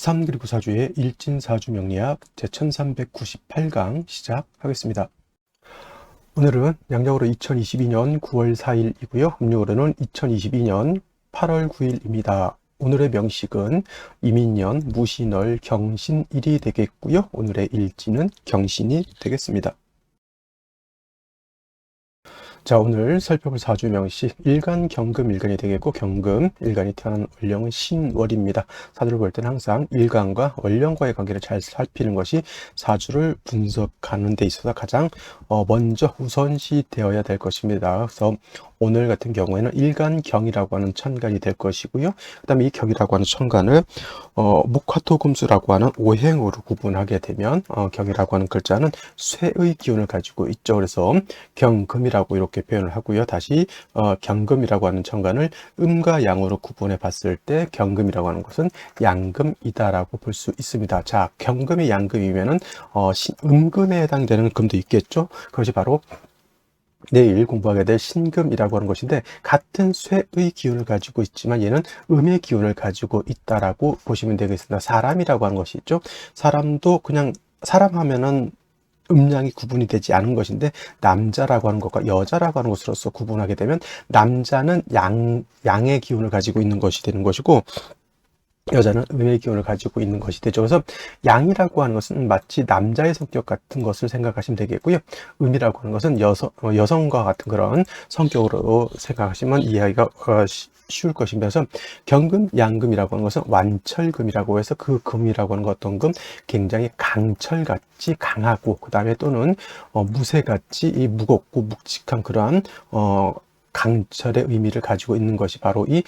3 그리고 4주의 일진사주 명리학 제1398강 시작하겠습니다. 오늘은 양력으로 2022년 9월 4일이고요. 음력으로는 2022년 8월 9일입니다. 오늘의 명식은 이민년 무신월 경신일이 되겠고요. 오늘의 일진은 경신이 되겠습니다. 자, 오늘 살펴볼 사주 명식 일간 경금 일간이 되겠고, 경금 일간이 태어난 월령은 신월입니다. 사주를 볼 때는 항상 일간과 월령과의 관계를 잘 살피는 것이 사주를 분석하는 데 있어서 가장 먼저 우선시 되어야 될 것입니다. 그래서 오늘 같은 경우에는 일간경이라고 하는 천간이 될 것이고요. 그 다음에 이 경이라고 하는 천간을 목화토금수라고 하는 오행으로 구분하게 되면 경이라고 하는 글자는 쇠의 기운을 가지고 있죠. 그래서 경금이라고 이렇게 표현을 하고요. 다시 경금이라고 하는 천간을 음과 양으로 구분해 봤을 때 경금이라고 하는 것은 양금이다라고 볼 수 있습니다. 자, 경금이 양금이면은 음금에 해당되는 금도 있겠죠. 그것이 바로 내일 공부하게 될 신금이라고 하는 것인데, 같은 쇠의 기운을 가지고 있지만 얘는 음의 기운을 가지고 있다라고 보시면 되겠습니다. 사람이라고 하는 것이 있죠. 사람도 그냥 사람 하면은 음양이 구분이 되지 않은 것인데, 남자라고 하는 것과 여자라고 하는 것으로서 구분하게 되면 남자는 양의 기운을 가지고 있는 것이 되는 것이고, 여자는 음의 기운을 가지고 있는 것이 되죠. 그래서 양이라고 하는 것은 마치 남자의 성격 같은 것을 생각하시면 되겠고요. 음이라고 하는 것은 여성과 같은 그런 성격으로 생각하시면 이해하기가 쉬울 것이면서, 경금, 양금이라고 하는 것은 완철금이라고 해서 그 금이라고 하는 것, 어떤 금 굉장히 강철같이 강하고, 그 다음에 또는 무쇠같이 무겁고 묵직한 그러한 강철의 의미를 가지고 있는 것이 바로 이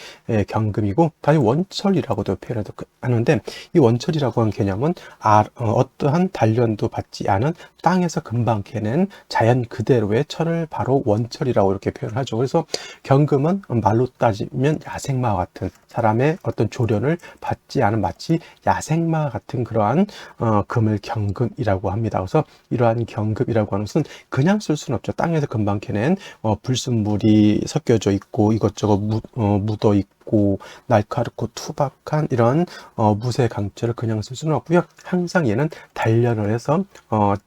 경금이고, 다시 원철이라고도 표현하는데, 이 원철이라고 하는 개념은 어떠한 단련도 받지 않은 땅에서 금방 캐낸 자연 그대로의 철을 바로 원철이라고 이렇게 표현하죠. 그래서 경금은 말로 따지면 야생마와 같은, 사람의 어떤 조련을 받지 않은 마치 야생마 같은 그러한 금을 경금이라고 합니다. 그래서 이러한 경금이라고 하는 것은 그냥 쓸 수는 없죠. 땅에서 금방 캐낸 불순물이 섞여져 있고 이것저것 묻어 있고 날카롭고 투박한 이런 무쇠 강철을 그냥 쓸 수는 없고요. 항상 얘는 단련을 해서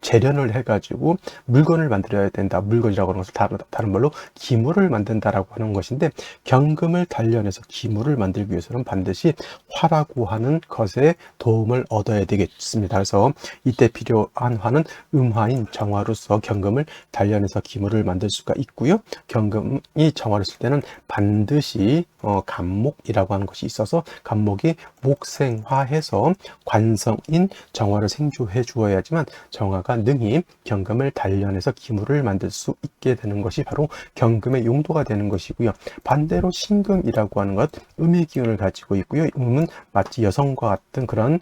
재련을 해가지고 물건을 만들어야 된다. 물건이라고 하는 것을 다른 말로 기물을 만든다라고 하는 것인데, 경금을 단련해서 기물을 만들기 위해서는 반드시 화라고 하는 것에 도움을 얻어야 되겠습니다. 그래서 이때 필요한 화는 음화인 정화로서 경금을 단련해서 기물을 만들 수가 있고요. 경금이 정화를 쓸 때는 반드시 간목이라고 하는 것이 있어서, 간목이 목생화해서 관성인 정화를 생조해 주어야지만 정화가 능히 경금을 단련해서 기물을 만들 수 있게 되는 것이 바로 경금의 용도가 되는 것이고요. 반대로 신금이라고 하는 것, 음의 기운을 가지고 있고요. 음은 마치 여성과 같은 그런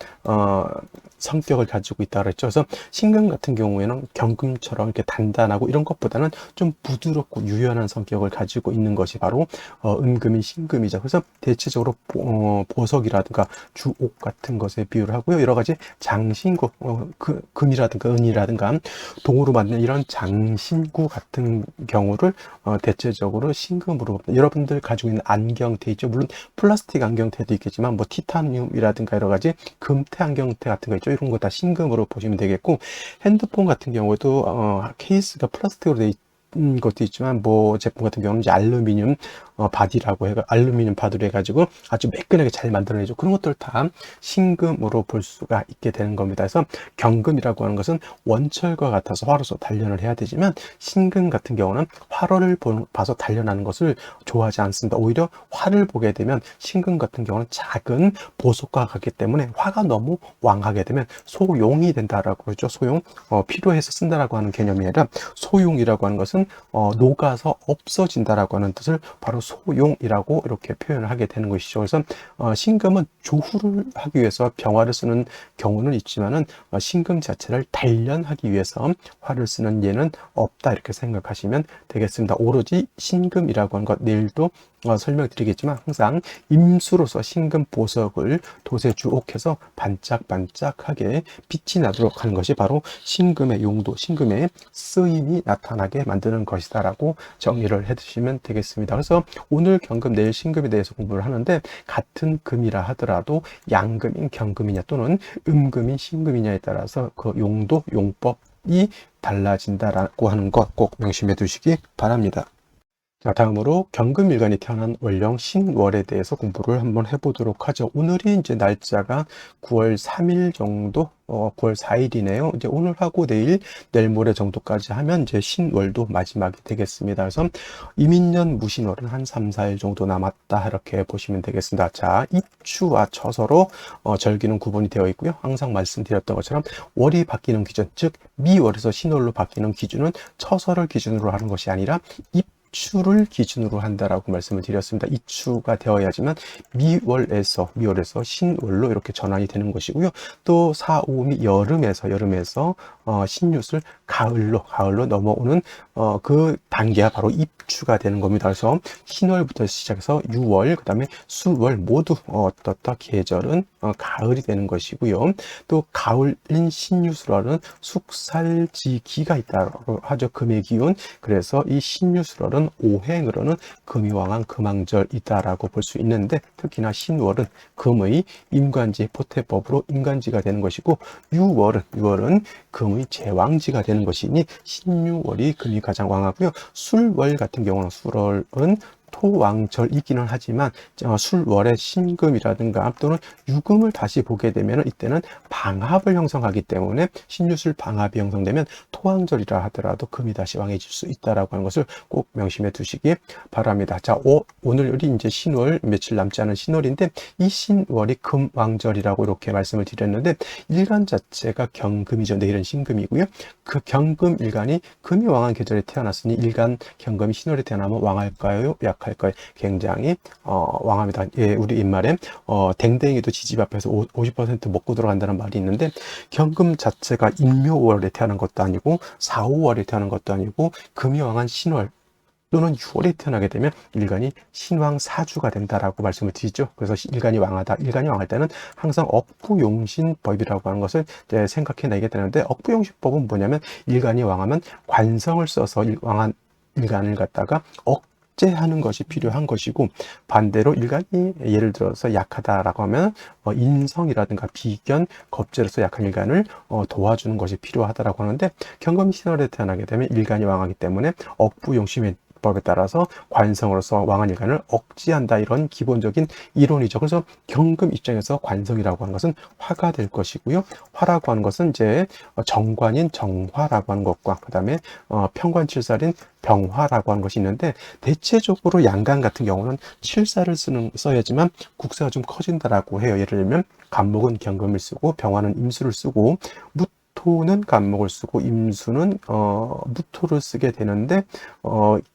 성격을 가지고 있다 그랬죠. 그래서 신금 같은 경우에는 경금처럼 이렇게 단단하고 이런 것보다는 좀 부드럽고 유연한 성격을 가지고 있는 것이 바로 음금이 신금이죠. 그래서 대체적으로 보석이라든가 주옥 같은 것에 비유를 하고요. 여러 가지 장신구, 금이라든가 은이라든가 동으로 만든 이런 장신구 같은 경우를 대체적으로 신금으로, 여러분들 가지고 있는 안경테 있죠. 물론 플라스틱 안경테도 있겠지만 뭐 티타늄이라든가 여러 가지 금태 안경테 같은 거 있죠. 이런 거 다 신금으로 보시면 되겠고, 핸드폰 같은 경우에도 케이스가 플라스틱으로 되어 있는 것도 있지만, 뭐 제품 같은 경우는 이제 알루미늄 알루미늄 바디로 해가지고 아주 매끈하게 잘 만들어내죠. 그런 것들 다 신금으로 볼 수가 있게 되는 겁니다. 그래서 경금이라고 하는 것은 원철과 같아서 화로서 단련을 해야 되지만, 신금 같은 경우는 화로를 봐서 단련하는 것을 좋아하지 않습니다. 오히려 화를 보게 되면 신금 같은 경우는 작은 보석과 같기 때문에 화가 너무 왕하게 되면 소용이 된다라고 그러죠. 소용, 필요해서 쓴다라고 하는 개념이 아니라, 소용이라고 하는 것은 녹아서 없어진다라고 하는 뜻을 바로 소용이라고 이렇게 표현을 하게 되는 것이죠. 그래서 신금은 조후를 하기 위해서 병화를 쓰는 경우는 있지만은 신금 자체를 단련하기 위해서 화를 쓰는 예는 없다, 이렇게 생각하시면 되겠습니다. 오로지 신금이라고 하는 것, 내일도 설명드리겠지만 항상 임수로서 신금 보석을 돛에 주옥해서 반짝반짝하게 빛이 나도록 하는 것이 바로 신금의 용도, 신금의 쓰임이 나타나게 만드는 것이다라고 정리를 해두시면 되겠습니다. 그래서 오늘 경금, 내일 신금에 대해서 공부를 하는데 같은 금이라 하더라도 양금인 경금이냐 또는 음금인 신금이냐에 따라서 그 용도, 용법이 달라진다라고 하는 것 꼭 명심해 두시기 바랍니다. 자, 다음으로 경금일간이 태어난 월령 신월에 대해서 공부를 한번 해보도록 하죠. 오늘이 이제 날짜가 9월 3일 정도, 9월 4일이네요. 이제 오늘하고 내일 모레 정도까지 하면 이제 신월도 마지막이 되겠습니다. 그래서 이민년 무신월은 한 3, 4일 정도 남았다. 이렇게 보시면 되겠습니다. 자, 입추와 처서로 절기는 구분이 되어 있고요. 항상 말씀드렸던 것처럼 월이 바뀌는 기준, 즉 미월에서 신월로 바뀌는 기준은 처서를 기준으로 하는 것이 아니라 입추를 기준으로 한다라고 말씀을 드렸습니다. 입추가 되어야지만 미월에서 신월로 이렇게 전환이 되는 것이고요. 또 사오미 여름에서 신유술 가을로 넘어오는 그 단계가 바로 입추가 되는 겁니다. 그래서 신월부터 시작해서 6월, 그 다음에 수월 모두 어떻다 계절은 가을이 되는 것이고요. 또 가을인 신유술월은 숙살지기가 있다고 하죠. 금의 기운. 그래서 이 신유술월은 오행으로는 금이 왕한 금왕절이다라고 볼 수 있는데, 특히나 신월은 금의 임관지 포태법으로 임관지가 되는 것이고, 6월은 금의 제왕지가 되는 것이니 신유월이 금이 가장 왕하고요. 술월 같은 경우는 술월은 토왕절이기는 하지만 술월의 신금이라든가 또는 유금을 다시 보게 되면 이때는 방합을 형성하기 때문에 신유술 방합이 형성되면 토왕절이라 하더라도 금이 다시 왕해질 수 있다라고 하는 것을 꼭 명심해 두시기 바랍니다. 자, 오늘이 이제 신월 며칠 남지 않은 신월인데 이 신월이 금왕절이라고 이렇게 말씀을 드렸는데 일간 자체가 경금이죠. 내일은 신금이고요. 그 경금 일간이 금이 왕한 계절에 태어났으니 일간 경금이 신월에 태어나면 왕할까요? 약할까요? 굉장히 왕합니다. 예, 우리 옛말에 댕댕이도 지집 앞에서 50% 먹고 들어간다는 말이 있는데 경금 자체가 인묘월에 태어난 것도 아니고 4, 5월에 태어난 것도 아니고 금이 왕한 신월 또는 6월에 태어나게 되면 일간이 신왕사주가 된다라고 말씀을 드리죠. 그래서 일간이 왕하다. 일간이 왕할 때는 항상 억부용신법이라고 하는 것을 생각해내게 되는데 억부용신법은 뭐냐면 일간이 왕하면 관성을 써서 왕한 일간을 갖다가 억제하는 것이 필요한 것이고 반대로 일간이 예를 들어서 약하다라고 하면 인성이라든가 비견, 겁재로서 약한 일간을 도와주는 것이 필요하다라고 하는데 경금 신월에 태어나게 되면 일간이 왕하기 때문에 억부용신의 법에 따라서 관성으로서 왕한 일간을 억제한다 이런 기본적인 이론이죠. 그래서 경금 입장에서 관성이라고 하는 것은 화가 될 것이고요. 화라고 하는 것은 이제 정관인 정화라고 하는 것과 그 다음에 평관칠살인 병화라고 하는 것이 있는데 대체적으로 양간 같은 경우는 칠살을 써야지만 국세가 좀 커진다라고 해요. 예를 들면 간목은 경금을 쓰고 병화는 임수를 쓰고 토는 간목을 쓰고 임수는 무토를 쓰게 되는데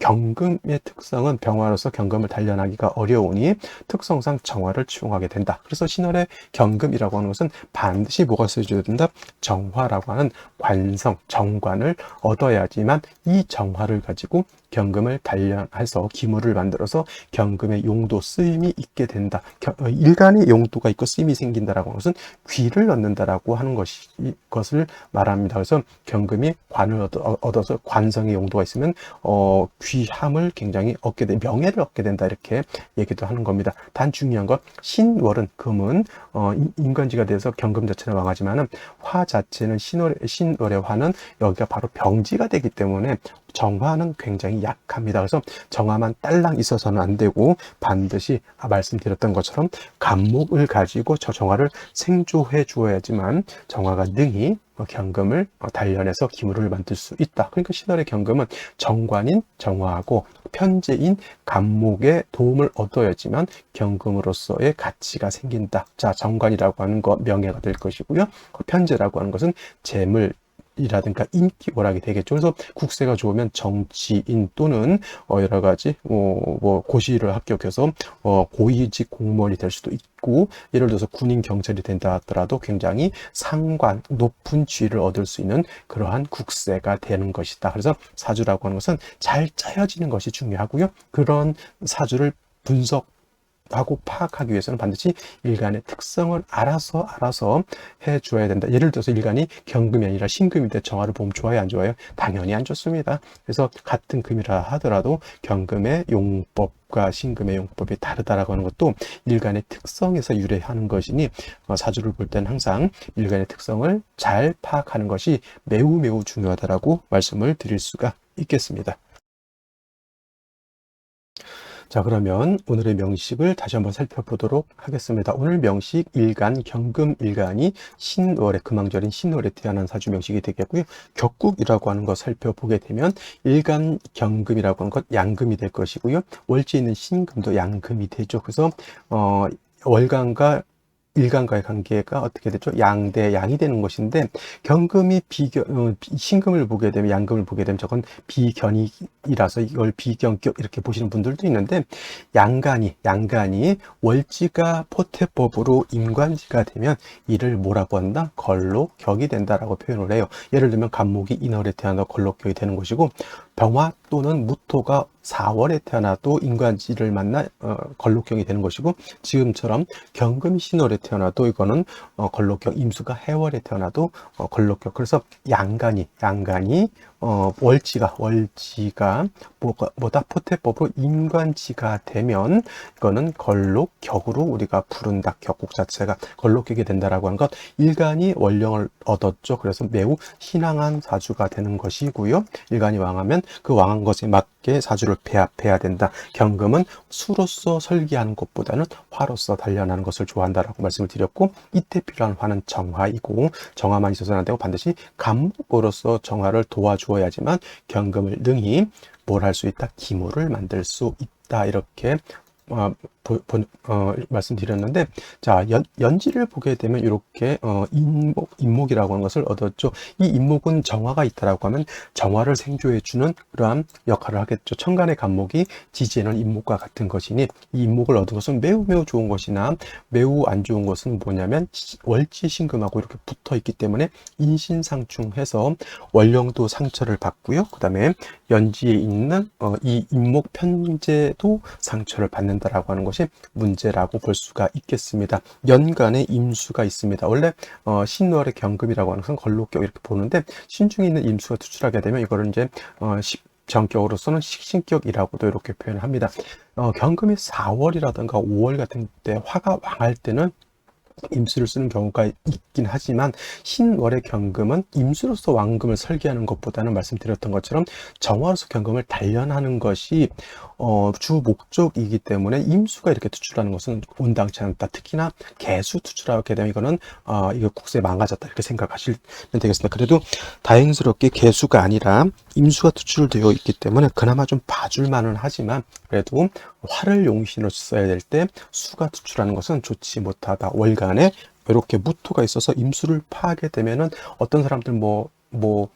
경금의 특성은 병화로서 경금을 단련하기가 어려우니 특성상 정화를 추용하게 된다. 그래서 신월의 경금이라고 하는 것은 반드시 뭐가 있어줘야 된다? 정화라고 하는 관성, 정관을 얻어야지만 이 정화를 가지고 경금을 단련해서 기물을 만들어서 경금의 용도, 쓰임이 있게 된다. 일간의 용도가 있고 쓰임이 생긴다라고 하는 것은 귀를 얻는다라고 하는 것을 말합니다. 그래서 경금이 관을 얻어서 관성의 용도가 있으면 귀함을 굉장히 얻게 돼 명예를 얻게 된다 이렇게 얘기도 하는 겁니다. 단 중요한 건 신월은 금은 인간지가 돼서 경금 자체는 왕하지만은 화 자체는 신월의 화는 여기가 바로 병지가 되기 때문에 정화는 굉장히 약합니다. 그래서 정화만 딸랑 있어서는 안 되고 반드시 말씀드렸던 것처럼 간목을 가지고 저 정화를 생조해 주어야지만 정화가 능히 경금을 단련해서 기물을 만들 수 있다. 그러니까 신월의 경금은 정관인 정화하고 편제인 간목의 도움을 얻어야지만 경금으로서의 가치가 생긴다. 자, 정관이라고 하는 거 명예가 될 것이고요. 편제라고 하는 것은 재물 이라든가 인기 오락이 되겠죠. 그래서 국세가 좋으면 정치인 또는 여러 가지 뭐 고시를 합격해서 고위직 공무원이 될 수도 있고 예를 들어서 군인 경찰이 된다 하더라도 굉장히 상관 높은 지위를 얻을 수 있는 그러한 국세가 되는 것이다. 그래서 사주라고 하는 것은 잘 짜여지는 것이 중요하고요. 그런 사주를 분석하고 파악하기 위해서는 반드시 일간의 특성을 알아서 해 주어야 된다. 예를 들어서 일간이 경금이 아니라 신금인데 정화를 보면 좋아요, 안 좋아요? 당연히 안 좋습니다. 그래서 같은 금이라 하더라도 경금의 용법과 신금의 용법이 다르다라고 하는 것도 일간의 특성에서 유래하는 것이니 사주를 볼 때는 항상 일간의 특성을 잘 파악하는 것이 매우 중요하다라고 말씀을 드릴 수가 있겠습니다. 자, 그러면 오늘의 명식을 다시 한번 살펴보도록 하겠습니다. 오늘 명식 일간, 경금 일간이 신월에, 금왕절인 신월에 태어난 사주 명식이 되겠고요. 격국이라고 하는 거 살펴보게 되면 일간, 경금이라고 하는 것 양금이 될 것이고요. 월지에 있는 신금도 양금이 되죠. 그래서 월간과 일간과의 관계가 어떻게 되죠? 양대 양이 되는 것인데, 경금이 신금을 보게 되면, 양금을 보게 되면 저건 비견이라서 이걸 비견격 이렇게 보시는 분들도 있는데, 양간이 월지가 포태법으로 임관지가 되면 이를 뭐라고 한다? 걸록격이 된다라고 표현을 해요. 예를 들면 간목이 인월에 태어나 걸록격이 되는 것이고, 병화 또는 무토가 4월에 태어나도 인관지를 만나 걸록격이 되는 것이고, 지금처럼 경금이 신월에 태어나도 이거는 걸록격, 임수가 해월에 태어나도 걸록격. 그래서 양간이 월지가 뭐다 포태법으로 인관지가 되면 이거는 걸록격으로 우리가 부른다. 격국 자체가 걸록격이 된다라고 하는 것. 일간이 원령을 얻었죠. 그래서 매우 신앙한 사주가 되는 것이고요. 일간이 왕하면 그 왕한 것에 맞게 사주를 배합해야 된다. 경금은 수로서 설계하는 것보다는 화로서 단련하는 것을 좋아한다라고 말씀을 드렸고, 이때 필요한 화는 정화이고, 정화만 있어서는 안 되고 반드시 간목으로서 정화를 도와주어야지만 경금을 능히 뭘 할 수 있다? 기물을 만들 수 있다. 이렇게 말씀드렸는데, 자, 연지를 보게 되면 이렇게 인목이라고 하는 것을 얻었죠. 이 인목은 정화가 있다라고 하면 정화를 생조해 주는 그러한 역할을 하겠죠. 천간의 간목이 지지에는 인목과 같은 것이니 이 인목을 얻은 것은 매우 좋은 것이나 매우 안 좋은 것은 뭐냐면 월지 신금하고 이렇게 붙어 있기 때문에 인신상충해서 원령도 상처를 받고요. 그 다음에 연지에 있는 이 인목 편제도 상처를 받는다라고 하는 것이 문제라고 볼 수가 있겠습니다. 연간에 임수가 있습니다. 원래 신월의 경금이라고 하는 것은 걸록격 이렇게 보는데, 신중에 있는 임수가 투출하게 되면 이거를 이제 정격으로서는 식신격이라고도 이렇게 표현을 합니다. 경금이 4월이라든가 5월 같은 때 화가 왕할 때는 임수를 쓰는 경우가 있긴 하지만, 신월의 경금은 임수로서 왕금을 설계하는 것보다는 말씀드렸던 것처럼 정화로서 경금을 단련하는 것이 주 목적이기 때문에 임수가 이렇게 투출하는 것은 온당치 않다. 특히나 개수 투출하게 되면 이거는 이거 국세 망가졌다 이렇게 생각하시면 되겠습니다. 그래도 다행스럽게 개수가 아니라 임수가 투출되어 있기 때문에 그나마 좀 봐줄 만은 하지만, 그래도 화를 용신으로 써야 될 때 수가 투출하는 것은 좋지 못하다. 월간에 이렇게 무토가 있어서 임수를 파하게 되면은 어떤 사람들 뭐라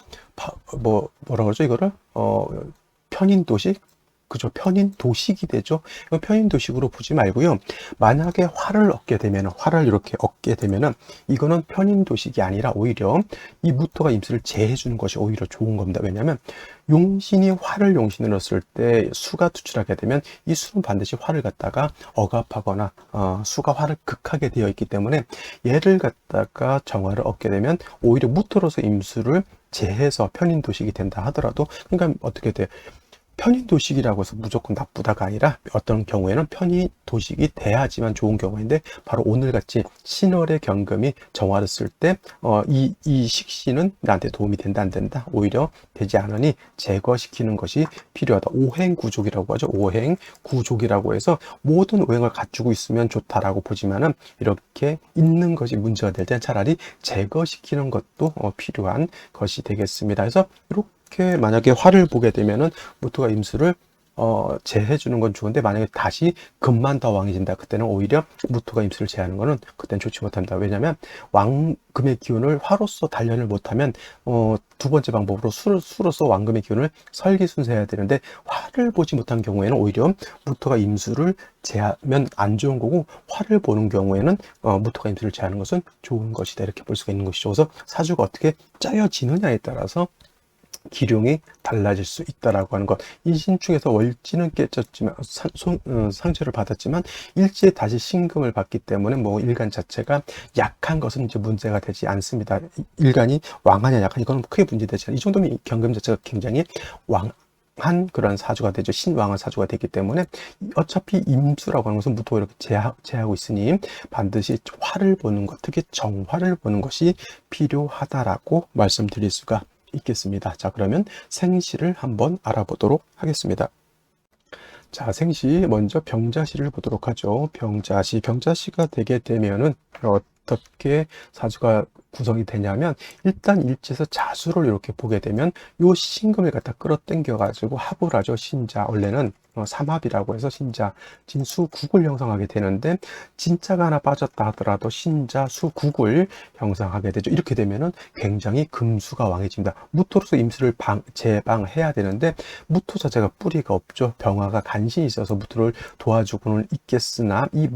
그러죠? 이거를 편인도식, 그죠? 편인도식이 되죠. 편인도식으로 보지 말고요. 만약에 화를 얻게 되면, 화를 이렇게 얻게 되면은 이거는 편인도식이 아니라 오히려 이 무토가 임수를 제해주는 것이 오히려 좋은 겁니다. 왜냐하면 용신이 화를 용신으로 쓸 때 수가 투출하게 되면 이 수는 반드시 화를 갖다가 억압하거나 수가 화를 극하게 되어 있기 때문에 얘를 갖다가 정화를 얻게 되면 오히려 무토로서 임수를 제해서 편인도식이 된다 하더라도, 그러니까 어떻게 돼요? 편인도식이라고 해서 무조건 나쁘다가 아니라 어떤 경우에는 편인도식이 돼야지만 좋은 경우인데, 바로 오늘같이 신월의 경금이 정화를 쓸 때 이 식신은 나한테 도움이 된다 안 된다? 오히려 되지 않으니 제거시키는 것이 필요하다. 오행구족이라고 하죠. 오행구족이라고 해서 모든 오행을 갖추고 있으면 좋다라고 보지만은, 이렇게 있는 것이 문제가 될 때 차라리 제거시키는 것도 필요한 것이 되겠습니다. 그래서 이렇게 만약에 화를 보게 되면은 무토가 임수를 제해주는 건 좋은데, 만약에 다시 금만 더 왕해진다, 그때는 오히려 무토가 임수를 제하는 거는 그때는 좋지 못합니다. 왜냐하면 왕금의 기운을 화로서 단련을 못하면 두 번째 방법으로 수로서 왕금의 기운을 설기순세해야 되는데, 화를 보지 못한 경우에는 오히려 무토가 임수를 제하면 안 좋은 거고, 화를 보는 경우에는 무토가 임수를 제하는 것은 좋은 것이다 이렇게 볼 수가 있는 것이죠. 그래서 사주가 어떻게 짜여지느냐에 따라서 기룡이 달라질 수 있다라고 하는 것. 인신충에서 월지는 깨졌지만 상처를 받았지만 일지에 다시 신금을 받기 때문에 뭐 일간 자체가 약한 것은 이제 문제가 되지 않습니다. 일간이 왕하냐 약하냐 이건 크게 문제되지 않아요. 이 정도면 경금 자체가 굉장히 왕한 그런 사주가 되죠. 신왕한 사주가 되기 때문에 어차피 임수라고 하는 것은 무토 이렇게 제하고 있으니 반드시 화를 보는 것, 특히 정화를 보는 것이 필요하다라고 말씀드릴 수가 있겠습니다. 자, 그러면 생시를 한번 알아보도록 하겠습니다. 자, 생시 먼저 병자시를 보도록 하죠. 병자시가 되게 되면은 어떻게 사주가 구성이 되냐면 일단 일지에서 자수를 이렇게 보게 되면 요 신금을 갖다 끌어당겨 가지고 합을 하죠. 신자 원래는 삼합이라고 해서 신자 진수 국을 형성하게 되는데 진자가 하나 빠졌다 하더라도 신자 수 국을 형성하게 되죠. 이렇게 되면은 굉장히 금수가 왕해집니다. 무토로서 임수를 제방해야 되는데 무토 자체가 뿌리가 없죠. 병화가 간신히 있어서 무토를 도와주고는 있겠으나 이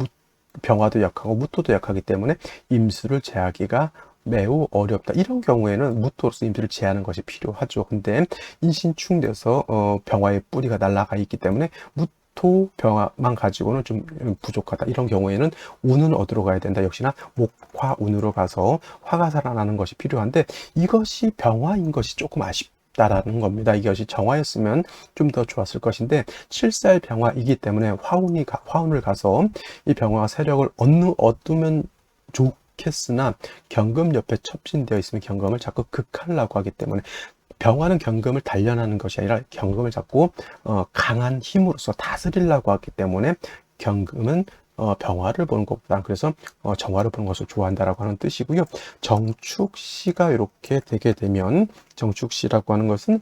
병화도 약하고 무토도 약하기 때문에 임수를 제하기가 매우 어렵다. 이런 경우에는 무토로서 임수를 제하는 것이 필요하죠. 근데 인신충돼서 병화의 뿌리가 날아가 있기 때문에 무토 병화만 가지고는 좀 부족하다. 이런 경우에는 운은 어디로 가야 된다. 역시나 목화 운으로 가서 화가 살아나는 것이 필요한데 이것이 병화인 것이 조금 아쉽다라는 겁니다. 이것이 정화였으면 좀 더 좋았을 것인데 7살 병화이기 때문에 화운을 가서 이 병화 세력을 얻으면 좋겠으나 경금 옆에 첩진되어 있으면 경금을 자꾸 극하려고 하기 때문에 병화는 경금을 단련하는 것이 아니라 경금을 자꾸 강한 힘으로써 다스리려고 하기 때문에 경금은 병화를 보는 것보다 그래서 정화를 보는 것을 좋아한다라고 하는 뜻이고요. 정축시가 이렇게 되게 되면 정축시라고 하는 것은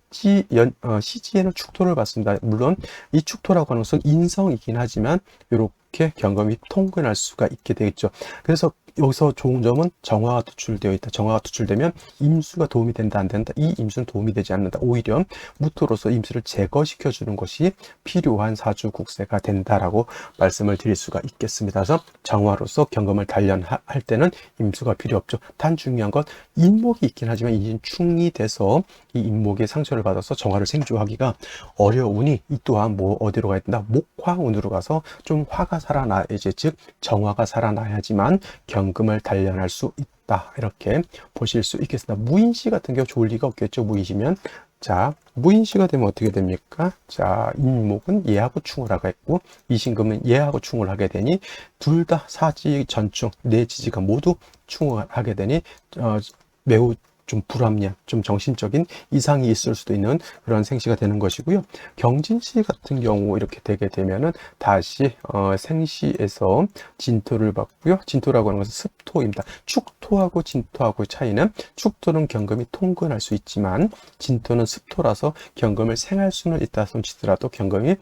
시지에는 축토를 받습니다. 물론 이 축토라고 하는 것은 인성이긴 하지만 이렇게 경금이 통근할 수가 있게 되겠죠. 그래서 여기서 좋은 점은 정화가 투출되어 있다. 정화가 투출되면 임수가 도움이 된다 안 된다. 이 임수는 도움이 되지 않는다. 오히려 무토로서 임수를 제거시켜 주는 것이 필요한 사주 국세가 된다라고 말씀을 드릴 수가 있겠습니다. 그래서 정화로서 경금을 단련할 때는 임수가 필요 없죠. 단 중요한 건 인목이 있긴 하지만 인신충이 돼서 이 인목의 상처를 받아서 정화를 생주하기가 어려우니 이 또한 뭐 어디로 가야 된다? 목화운으로 가서 좀 화가 살아나야지, 즉 정화가 살아나야지만 경금을 단련할 수 있다. 이렇게 보실 수 있겠습니다. 무인시 같은 경우 좋을 리가 없겠죠. 무인시면. 자, 무인시가 되면 어떻게 됩니까? 자, 인목은 예하고 충을 하게 했고 이신금은 예하고 충을 하게 되니 둘 다 사지 전충 네 지지가 모두 충을 하게 되니 매우 좀 불합리한, 좀 정신적인 이상이 있을 수도 있는 그런 생시가 되는 것이고요. 경진시 같은 경우 이렇게 되게 되면은 다시 생시에서 진토를 받고요. 진토라고 하는 것은 습토입니다. 축토하고 진토하고의 차이는 축토는 경금이 통근할 수 있지만 진토는 습토라서 경금을 생할 수는 있다 손치더라도 경금이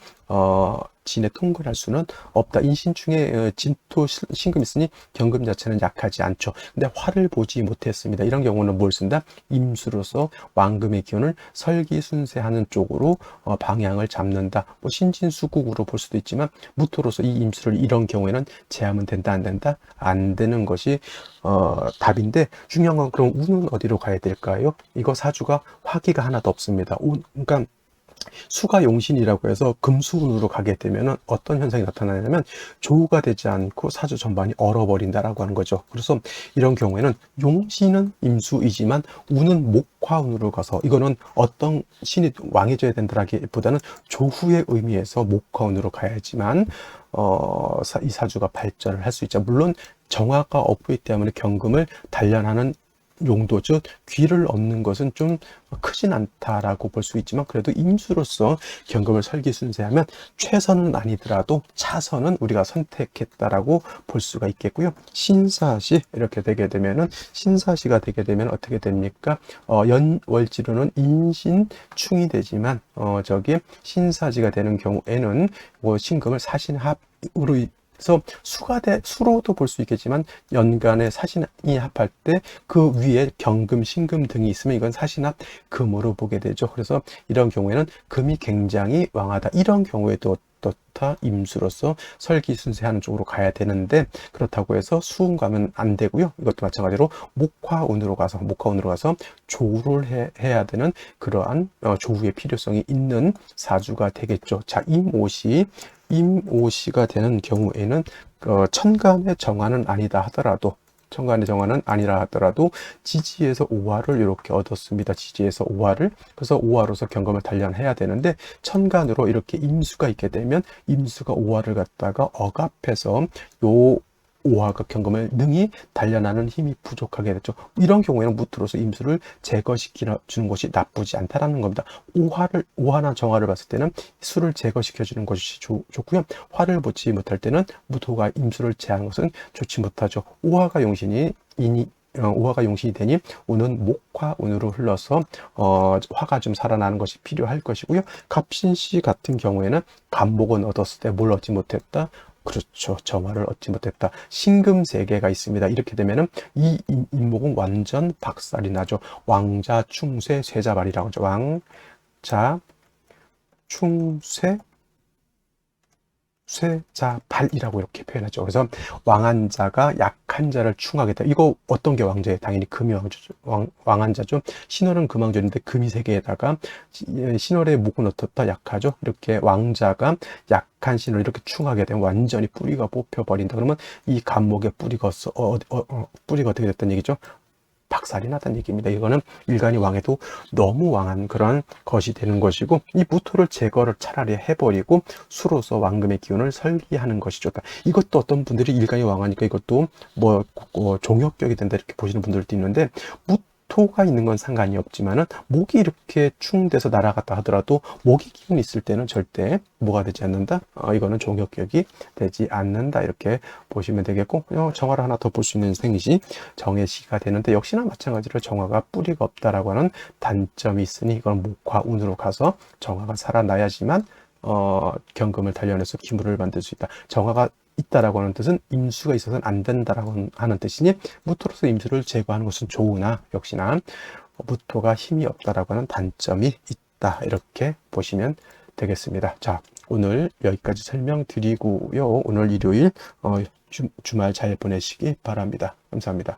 진에 통근할 수는 없다. 인신충에 진토 신금이 있으니 경금 자체는 약하지 않죠. 근데 화를 보지 못했습니다. 이런 경우는 뭘 쓴다? 임수로서 왕금의 기운을 설기순세하는 쪽으로 방향을 잡는다. 뭐 신진수국으로 볼 수도 있지만 무토로서 이 임수를 이런 경우에는 제하면 된다 안 된다? 안 되는 것이 답인데 중요한 건 그럼 운은 어디로 가야 될까요? 이거 사주가 화기가 하나도 없습니다. 그러니까 수가 용신이라고 해서 금수운으로 가게 되면 어떤 현상이 나타나냐면 조우가 되지 않고 사주 전반이 얼어버린다라고 하는 거죠. 그래서 이런 경우에는 용신은 임수이지만 운은 목화운으로 가서 이거는 어떤 신이 왕해져야 된다라기보다는 조후의 의미에서 목화운으로 가야지만 이 사주가 발전을 할 수 있죠. 물론 정화가 없기 때문에 경금을 단련하는 용도, 즉 귀를 얻는 것은 좀 크진 않다라고 볼 수 있지만 그래도 임수로서 경금을 설기순세하면 최선은 아니더라도 차선은 우리가 선택했다라고 볼 수가 있겠고요. 신사시 이렇게 되게 되면은 신사시가 되게 되면 어떻게 됩니까? 연월지로는 인신충이 되지만 저기 신사지가 되는 경우에는 신금을 사신합으로 그래서 수로도 볼 수 있겠지만 연간에 사신이 합할 때 그 위에 경금, 신금 등이 있으면 이건 사신합 금으로 보게 되죠. 그래서 이런 경우에는 금이 굉장히 왕하다. 이런 경우에도 어떻다 임수로서 설기순세하는 쪽으로 가야 되는데 그렇다고 해서 수운 가면 안 되고요. 이것도 마찬가지로 목화운으로 가서 조우를 해야 되는 그러한 조우의 필요성이 있는 사주가 되겠죠. 자, 임오시가 되는 경우에는 천간의 정화는 아니다 하더라도 천간의 정화는 아니라 하더라도 지지에서 오화를 이렇게 얻었습니다. 지지에서 오화를. 그래서 오화로서 경금을 단련해야 되는데 천간으로 이렇게 임수가 있게 되면 임수가 오화를 갖다가 억압해서 요 오화가 경금을 능히 단련하는 힘이 부족하게 됐죠. 이런 경우에는 무토로서 임수를 제거시켜 주는 것이 나쁘지 않다라는 겁니다. 오화나 정화를 봤을 때는 수를 제거시켜 주는 것이 좋고요. 화를 보지 못할 때는 무토가 임수를 제하는 것은 좋지 못하죠. 오화가 용신이 되니 운은 목화운으로 흘러서 화가 좀 살아나는 것이 필요할 것이고요. 갑신시 같은 경우에는 간목은 얻었을 때 뭘 얻지 못했다? 그렇죠. 정화를 얻지 못했다. 신금 3개가 있습니다. 이렇게 되면은 이 인목은 완전 박살이 나죠. 왕자, 충쇠, 쇠자발이라고 하죠. 왕자, 충쇠, 쇠자발이라고 이렇게 표현하죠. 그래서 왕한 자가 약한 자를 충하겠다. 이거 어떤 게 왕자예요? 당연히 금이 왕한 자죠. 신월은 금왕절인데 금이 3개에다가 신월의 목은 어떻다? 약하죠. 이렇게 왕자가 약한 신월 이렇게 충하게 되면 완전히 뿌리가 뽑혀버린다. 그러면 이 간목의 뿌리가 어떻게 됐다는 얘기죠? 박살이 나다는 얘기입니다. 이거는 일간이 왕해도 너무 왕한 그런 것이 되는 것이고 이 무토를 제거를 차라리 해버리고 수로서 왕금의 기운을 설기하는 것이 좋다. 이것도 어떤 분들이 일간이 왕하니까 이것도 종역격이 된다 이렇게 보시는 분들도 있는데 무토가 있는 건 상관이 없지만은 목이 이렇게 충돼서 날아갔다 하더라도 목이 기운이 있을 때는 절대 뭐가 되지 않는다? 이거는 종역격이 되지 않는다 이렇게 보시면 되겠고 정화를 하나 더 볼 수 있는 생시 정해시가 되는데 역시나 마찬가지로 정화가 뿌리가 없다라고 하는 단점이 있으니 이건 목화운으로 가서 정화가 살아나야지만 경금을 단련해서 기물을 만들 수 있다. 정화가 있다라고 하는 뜻은 임수가 있어서는 안 된다라고 하는 뜻이니 무토로서 임수를 제거하는 것은 좋으나 역시나 무토가 힘이 없다라고 하는 단점이 있다 이렇게 보시면 되겠습니다. 자, 오늘 여기까지 설명드리고요. 오늘 일요일 주말 잘 보내시기 바랍니다. 감사합니다.